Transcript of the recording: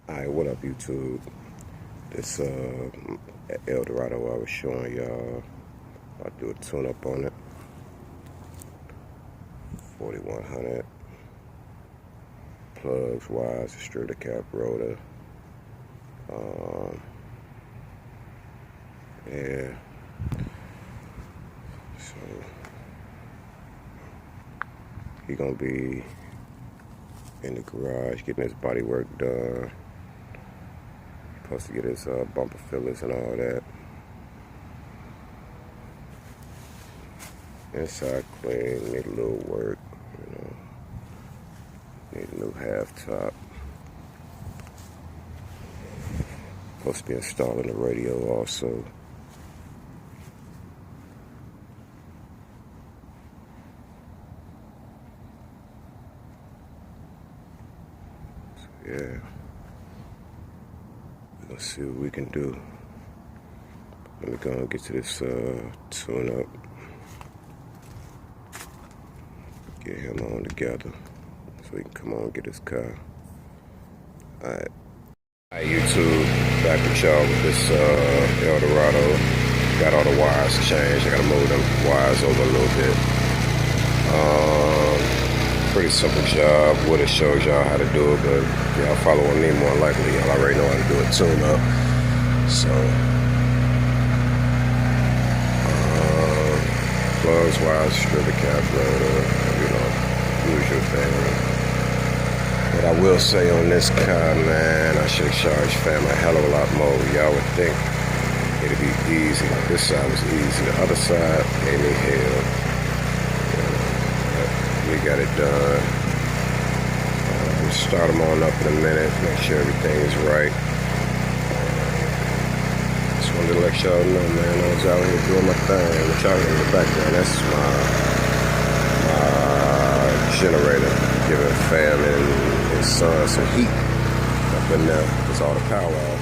Alright, what up YouTube? This Eldorado I was showing y'all. I'll do a tune up on it. 4100 plugs, wires, distributor cap, rotor. Yeah. So he gonna be in the garage getting his body work done. Supposed to get his bumper fillers and all that. Inside clean, need a little work, you know. Need a new half top. Supposed to be installing the radio also. So yeah. Let's see what we can do. Let me go and get to this tune up. Get him on together so he can come on and get his car. Alright. Alright YouTube, back with y'all with this Eldorado. Got all the wires changed. I gotta move them wires over a little bit. Pretty simple job. Would have showed y'all how to do it, but y'all following me more likely. Y'all already know how to do a tune up. So plugs, wires, distributor cap, rotor, you know, usual thing. But I will say on this car, man, I should charge fam a hell of a lot more. Y'all would think it'd be easy. This side was easy. The other side gave me hell. We got it done. We'll start them on up in a minute, make sure everything is right. Just wanted to let y'all know, man, I was out here doing my thing. What y'all in the background, that's my generator, giving fam and his son some heat up in there, because all the power off.